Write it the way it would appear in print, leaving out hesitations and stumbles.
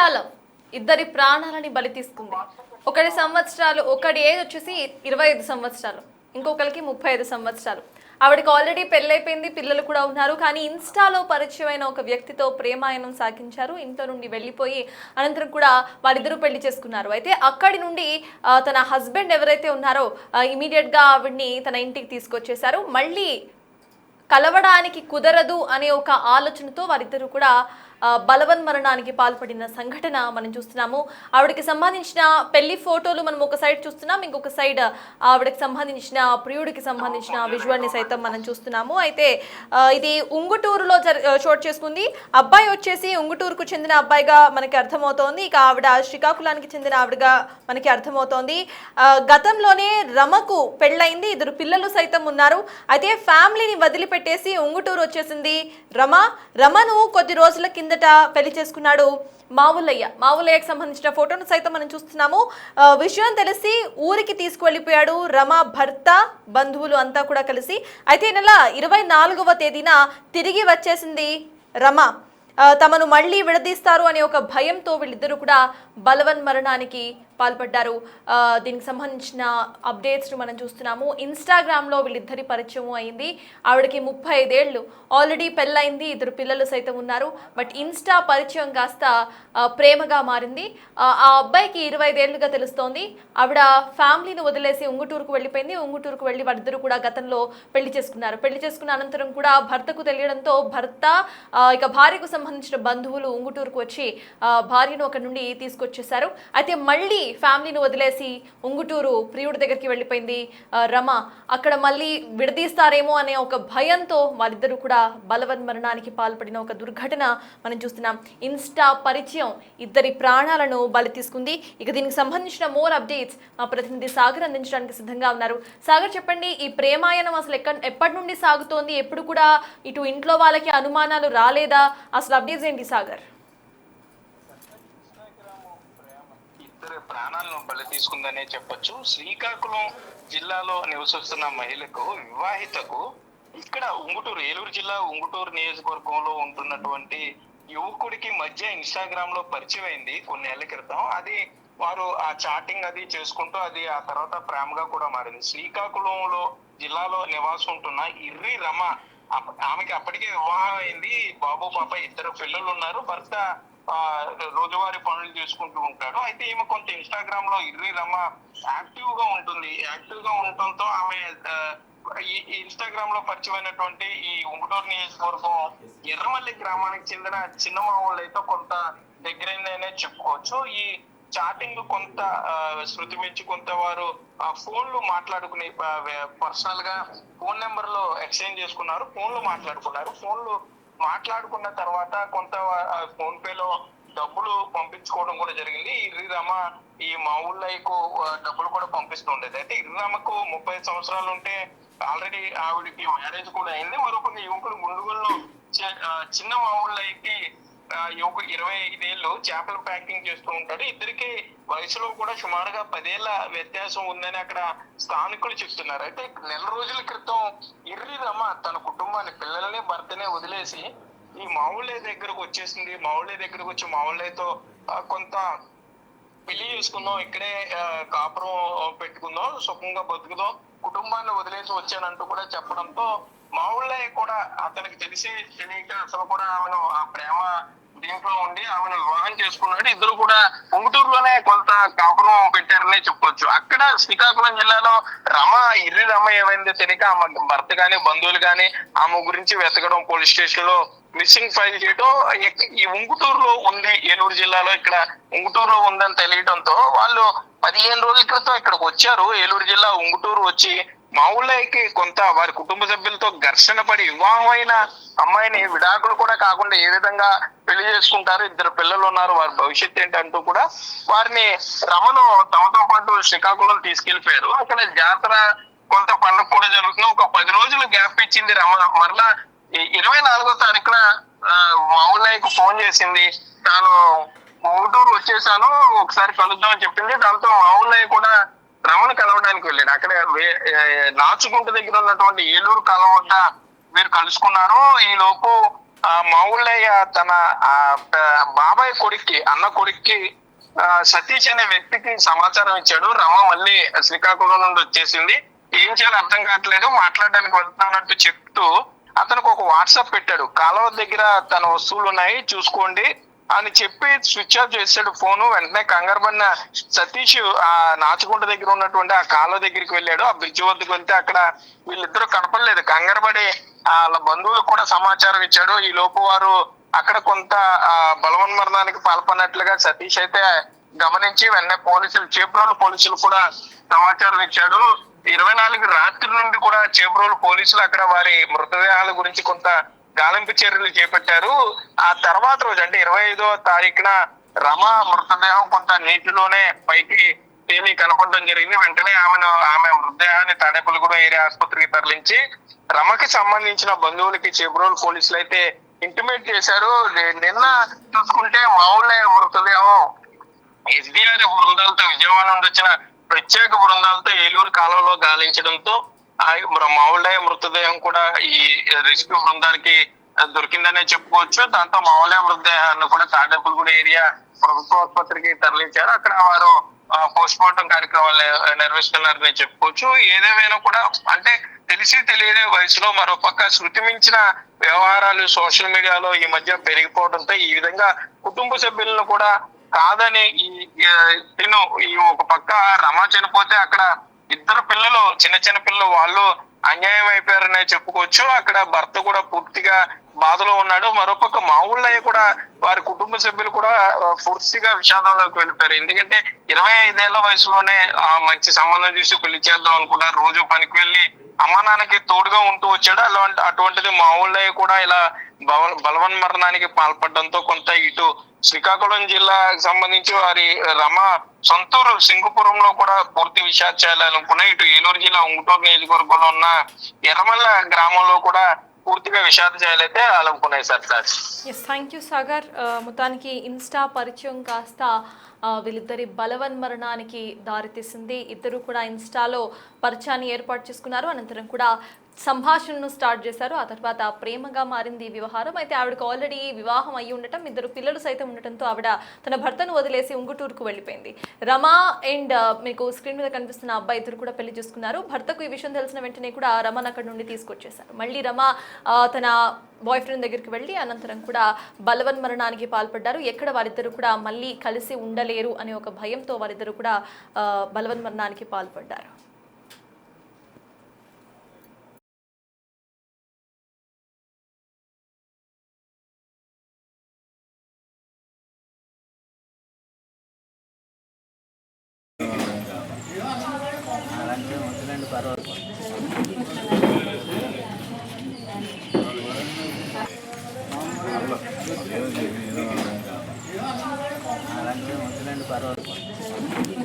ఇన్స్టాలో ఇద్దరి ప్రాణాలని బలి తీసుకుంది. ఒకటి సంవత్సరాలు, ఒకటి ఏజ్ వచ్చేసి 25 సంవత్సరాలు, ఇంకొకరికి 35 సంవత్సరాలు. ఆవిడకి ఆల్రెడీ పెళ్ళైపోయింది, పిల్లలు కూడా ఉన్నారు. కానీ ఇన్స్టాలో పరిచయమైన ఒక వ్యక్తితో ప్రేమాయణం సాగించారు. ఇంట్లో నుండి వెళ్ళిపోయి అనంతరం కూడా వాళ్ళిద్దరూ పెళ్లి చేసుకున్నారు. అయితే అక్కడి నుండి తన హస్బెండ్ ఎవరైతే ఉన్నారో ఇమీడియట్గా ఆవిడ్ని తన ఇంటికి తీసుకొచ్చేశారు. మళ్ళీ కలవడానికి కుదరదు అనే ఒక ఆలోచనతో వారిద్దరూ కూడా బలవన్మరణానికి పాల్పడిన సంఘటన మనం చూస్తున్నాము. ఆవిడకి సంబంధించిన పెళ్లి ఫోటోలు మనం ఒక సైడ్ చూస్తున్నాం, ఇంకొక సైడ్ ఆవిడకి సంబంధించిన ప్రియుడికి సంబంధించిన విజువల్ని సైతం మనం చూస్తున్నాము. అయితే ఇది ఉంగుటూరులో చోటు చేసుకుంది. అబ్బాయి వచ్చేసి ఉంగుటూరుకు చెందిన అబ్బాయిగా మనకి అర్థమవుతోంది. ఇక ఆవిడ శ్రీకాకుళానికి చెందిన ఆవిడగా మనకి అర్థమవుతోంది. గతంలోనే రమకు పెళ్ళయింది, ఇద్దరు పిల్లలు సైతం ఉన్నారు. అయితే ఫ్యామిలీని వదిలిపెట్టేసి ఉంగుటూరు వచ్చేసింది రమను కొద్ది రోజుల కిందట పెళ్లి చేసుకున్నాడు మావులయ్యకి సంబంధించిన ఫోటోను సైతం మనం చూస్తున్నాము. విషయం తెలిసి ఊరికి తీసుకువెళ్ళిపోయాడు రమ భర్త, బంధువులు అంతా కూడా కలిసి. అయితే ఈ నెల 24వ తేదీన తిరిగి వచ్చేసింది రమ. తమను మళ్ళీ విడదీస్తారు అనే ఒక భయంతో వీళ్ళిద్దరూ కూడా బలవన్మరణానికి పాల్పడ్డారు. దీనికి సంబంధించిన అప్డేట్స్ మనం చూస్తున్నాము. ఇన్స్టాగ్రామ్లో వీళ్ళిద్దరి పరిచయం అయింది. ఆవిడకి 35 ఏళ్ళు, ఆల్రెడీ పెళ్ళయింది, ఇద్దరు పిల్లలు సైతం ఉన్నారు. బట్ ఇన్స్టా పరిచయం కాస్త ప్రేమగా మారింది. ఆ అబ్బాయికి 25 ఏళ్ళుగా తెలుస్తోంది. ఆవిడ ఫ్యామిలీని వదిలేసి ఉంగుటూరుకు వెళ్ళిపోయింది. ఉంగుటూరుకు వెళ్ళి వారిద్దరూ కూడా గతంలో పెళ్లి చేసుకున్నారు. పెళ్లి చేసుకున్న అనంతరం కూడా భర్తకు తెలియడంతో భర్త ఇక భార్యకు సంబంధించిన బంధువులు ఉంగుటూరుకు వచ్చి భార్యను అక్కడి నుండి తీసుకొచ్చేశారు. అయితే మళ్ళీ ఫ్యామిలీని వదిలేసి ఉంగుటూరు ప్రియుడి దగ్గరికి వెళ్ళిపోయింది రమ. అక్కడ మళ్ళీ విడదీస్తారేమో అనే ఒక భయంతో వాళ్ళిద్దరూ కూడా బలవన్మరణానికి పాల్పడిన ఒక దుర్ఘటన మనం చూస్తున్నాం. ఇన్స్టా పరిచయం ఇద్దరి ప్రాణాలను బలి తీసుకుంది. ఇక దీనికి సంబంధించిన మోర్ అప్డేట్స్ మా ప్రతినిధి సాగర్ అందించడానికి సిద్ధంగా ఉన్నారు. సాగర్, చెప్పండి, ఈ ప్రేమాయణం అసలు ఎప్పటి నుండి సాగుతోంది? ఎప్పుడు కూడా ఇటు ఇంట్లో వాళ్ళకి అనుమానాలు రాలేదా? అసలు అప్డేట్స్ ఏంటి సాగర్? ప్రాణాలను బలి తీసుకుందనే చెప్పొచ్చు. శ్రీకాకుళం జిల్లాలో నివసిస్తున్న మహిళకు, వివాహితకు ఇక్కడ ఏలూరు జిల్లా ఉంగుటూరు నియోజకవర్గంలో ఉంటున్నటువంటి యువకుడికి మధ్య ఇన్స్టాగ్రామ్ లో పరిచయం అయింది కొన్ని ఏళ్ల క్రితం. అది వారు ఆ చాటింగ్ అది చేసుకుంటూ అది ఆ తర్వాత ప్రేమగా కూడా మారింది. శ్రీకాకుళంలో జిల్లాలో నివాసం ఉంటున్న ఇర్రి రమ, ఆమెకి అప్పటికే వివాహం అయింది, బాబు పాప ఇద్దరు పిల్లలు ఉన్నారు. భర్త రోజువారీ పనులు చేసుకుంటూ ఉంటాడు. అయితే ఈమె కొంత ఇన్స్టాగ్రామ్ లో ఇర్రి రమ యాక్టివ్ గా ఉంటుంది. యాక్టివ్ గా ఉండటంతో ఆమె ఈ ఇన్స్టాగ్రామ్ లో పరిచయమైనటువంటి ఈ ఉంగుటూరు నియోజకవర్గం ఎర్రమల్లి గ్రామానికి చెందిన చిన్న మావుళ్ళైతే కొంత దగ్గరైందనే చెప్పుకోవచ్చు. ఈ చాటింగ్ కొంత శృతి మించి కొంత వారు ఫోన్లు మాట్లాడుకుని పర్సనల్ గా ఫోన్ నెంబర్ లో ఎక్స్చేంజ్ చేసుకున్నారు, ఫోన్లు మాట్లాడుకున్న తర్వాత కొంత ఫోన్ పే లో డబ్బులు పంపించుకోవడం కూడా జరిగింది. ఇర్రిరామ ఈ మావుళ్ళకు డబ్బులు కూడా పంపిస్తుండేది. అయితే ఇర్రిరామకు 30 సంవత్సరాలు ఉంటే ఆల్రెడీ ఆవిడకి మ్యారేజ్ కూడా అయింది. మరొక యువకుడు గుండుగుల్లో చిన్న మావుళ్ళకి యువకుడు 25 ఏళ్ళు చేపలు ప్యాకింగ్ చేస్తూ ఉంటాడు. ఇద్దరికి వయసులో కూడా సుమారుగా 10 ఏళ్ల వ్యత్యాసం ఉందని అక్కడ స్థానికులు చెప్తున్నారు. అయితే నెల రోజుల క్రితం ఇర్రి రమ తన కుటుంబాన్ని, పిల్లల్ని, భర్తనే వదిలేసి ఈ మావుళ్ళ దగ్గరకు వచ్చేసింది. మావుళ్ళ దగ్గరకు వచ్చి మావుళ్ళతో కొంత పెళ్లి చేసుకుందాం, ఇక్కడే కాపురం పెట్టుకుందాం, సుఖంగా బతుకుదాం, కుటుంబాన్ని వదిలేసి వచ్చానంటూ కూడా చెప్పడంతో మావుళ్ళ కూడా అతనికి తెలియక అసలు కూడా ఆమెను ఆ ప్రేమ దీంట్లో ఉండి ఆమెను వివాహం చేసుకున్నాడు. ఇద్దరు కూడా ఉంగుటూరులోనే కొంత కాపురం పెట్టారనే చెప్పొచ్చు. అక్కడ శ్రీకాకుళం జిల్లాలో ఇర్రి రమ ఏమైందో తెలియక ఆమె భర్త గాని బంధువులు గాని ఆమె గురించి వెతకడం, పోలీస్ స్టేషన్ లో మిస్సింగ్ ఫైల్ చేయడం, ఈ ఉంగుటూరులో ఉంది, ఏలూరు జిల్లాలో ఇక్కడ ఉంగుటూరులో ఉందని తెలియడంతో వాళ్ళు 15 రోజుల క్రితం ఇక్కడికి వచ్చారు. ఏలూరు జిల్లా ఉంగుటూరు వచ్చి మావుళ్ళకి కొంత వారి కుటుంబ సభ్యులతో ఘర్షణ పడి వివాహమైన అమ్మాయిని విడాకులు కూడా కాకుండా ఏ విధంగా పెళ్లి చేసుకుంటారు, ఇద్దరు పిల్లలు ఉన్నారు, వారి భవిష్యత్తు ఏంటంటూ కూడా వారిని రమను తమతో పాటు శ్రీకాకుళం తీసుకెళ్లిపోయారు. అక్కడ జాతర కొంత పండుగ కూడా జరుగుతుంది. ఒక 10 రోజులు గ్యాప్ ఇచ్చింది రమ. మరలా 24వ తారీఖున మావుళ్ళకి ఫోన్ చేసింది, తాను ఊటూరు వచ్చేసాను, ఒకసారి కలుద్దాం అని చెప్పింది. దాంతో మావుళ్ళ కూడా రమను కలవడానికి వెళ్ళాడు. అక్కడ నాచుగుంట దగ్గర ఉన్నటువంటి ఏలూరు కాలం వద్ద వీరు కలుసుకున్నారు. ఈ లోపు మా ఊళ్ళయ్య తన బాబాయ్ కొడుక్కి అన్న కొడుక్కి సతీష్ అనే వ్యక్తికి సమాచారం ఇచ్చాడు. రమ మళ్ళీ శ్రీకాకుళం నుండి వచ్చేసింది, ఏం చేయాలో అర్థం కావట్లేదు, మాట్లాడడానికి వెళ్తానంటూ చెప్తూ అతనికి ఒక వాట్సాప్ పెట్టాడు. కాలువ దగ్గర తన వస్తువులు ఉన్నాయి చూసుకోండి అని చెప్పి స్విచ్ ఆఫ్ చేశాడు ఫోను. వెంటనే కంగారు పడిన సతీష్ ఆ నాచుకుంట దగ్గర ఉన్నటువంటి ఆ కాలువ దగ్గరికి వెళ్ళాడు. ఆ బ్రిడ్జ్ వద్దకు వెళ్తే అక్కడ వీళ్ళిద్దరూ కనపడలేదు. కంగారు పడి వాళ్ళ బంధువులకు కూడా సమాచారం ఇచ్చాడు. ఈ లోపు వారు అక్కడ కొంత బలవన్మరణానికి పాల్పడినట్లుగా సతీష్ అయితే గమనించి వెంటనే పోలీసులు, చేబ్రోలు పోలీసులు కూడా సమాచారం ఇచ్చాడు. 24 రాత్రి నుండి కూడా చేబ్రోలు పోలీసులు అక్కడ వారి మృతదేహాల గురించి కొంత గాలింపు చర్యలు చేపట్టారు. ఆ తర్వాత రోజు అంటే 25వ తారీఖున రమ మృతదేహం కొంత నీటిలోనే పైకి తేలి కనపడడం జరిగింది. వెంటనే ఆమె మృతదేహాన్ని తాడేపల్లిగూడెం ఏరియా ఆసుపత్రికి తరలించి రమకి సంబంధించిన బంధువులకి చేబ్రోలు పోలీసులు అయితే ఇంటిమేట్ చేశారు. నిన్న చూసుకుంటే మావుళ్ళ మృతదేహం ఎస్డిఆర్ఎఫ్ బృందాలతో విజయవాడ నుండి వచ్చిన ప్రత్యేక బృందాలతో ఏలూరు కాలంలో గాలించడంతో మావుళ్ళయ్య మృతదేహం కూడా ఈ రెస్క్యూ బృందానికి దొరికిందనే చెప్పుకోవచ్చు. దాంతో మావుళ్ళయ్య మృతదేహాన్ని కూడా తాడేపల్లిగూడెం ఏరియా ప్రభుత్వ ఆసుపత్రికి తరలించారు. అక్కడ వారు పోస్ట్ మార్టం కార్యక్రమాలు నిర్వహిస్తున్నారని చెప్పుకోవచ్చు. ఏదేమైనా కూడా అంటే తెలిసి తెలియని వయసులో మరోపక్క శృతి మించిన వ్యవహారాలు సోషల్ మీడియాలో ఈ మధ్య పెరిగిపోవడంతో ఈ విధంగా కుటుంబ సభ్యులను కూడా కాదని ఈ ఒక పక్క రమ చనిపోతే అక్కడ ఇద్దరు పిల్లలు, చిన్న చిన్న పిల్లలు, వాళ్ళు అన్యాయం అయిపోయారనే చెప్పుకోవచ్చు. అక్కడ భర్త కూడా పూర్తిగా బాధలో ఉన్నాడు. మరోపక్క మావుళ్ళయ్య కూడా వారి కుటుంబ సభ్యులు కూడా పూర్తిగా విషాదంలోకి వెళ్ళిపోయారు. ఎందుకంటే 25 ఏళ్ల వయసులోనే మంచి సంబంధం చూసి పెళ్లి చేద్దాం అనుకున్నారు. రోజు పనికి వెళ్ళి అమ్మ నాన్నకి తోడుగా ఉంటూ వచ్చాడు. అటువంటిది మావుళ్ళయ్య కూడా ఇలా బలవన్మరణానికి పాల్పడడంతో కొంత ఇటు శ్రీకాకుళం జిల్లాకు సంబంధించి వారి రమ సొంతూరు సింగుపురంలో కూడా పూర్తి విషాద చేయాలనుకున్నాయి. ఇటు ఏలూరు జిల్లా ఉంగుటూరు నియోజకవర్గంలో ఉన్న ఎర్రమల్ల గ్రామంలో కూడా పూర్తిగా విషాద చేయాలైతే అనుకున్నాయి సార్. Thank you Sagar. మొత్తానికి ఇన్స్టా పరిచయం కాస్త వీళ్ళిద్దరి బలవన్మరణానికి దారితీసింది. ఇద్దరు కూడా ఇన్స్టాలో పరిచయాన్ని ఏర్పాటు చేసుకున్నారు. అనంతరం కూడా సంభాషణను స్టార్ట్ చేశారు. ఆ తర్వాత ప్రేమగా మారింది ఈ వ్యవహారం. అయితే ఆవిడకు ఆల్రెడీ వివాహం అయ్యి ఉండటం, ఇద్దరు పిల్లలు సైతం ఉండటంతో ఆవిడ తన భర్తను వదిలేసి ఉంగుటూరుకు వెళ్ళిపోయింది. రమా అండ్ మీకు స్క్రీన్ మీద కనిపిస్తున్న అబ్బాయి ఇద్దరు కూడా పెళ్లి చేసుకున్నారు. భర్తకు ఈ విషయం తెలిసిన వెంటనే కూడా రమను అక్కడ నుండి తీసుకొచ్చేశారు. మళ్ళీ రమ తన బాయ్ ఫ్రెండ్ దగ్గరికి వెళ్ళి అనంతరం కూడా బలవన్మరణానికి పాల్పడ్డారు. ఎక్కడ వారిద్దరు కూడా మళ్ళీ కలిసి ఉండలేరు అనే ఒక భయంతో వారిద్దరు కూడా బలవన్మరణానికి పాల్పడ్డారు. పర్వాలేదు.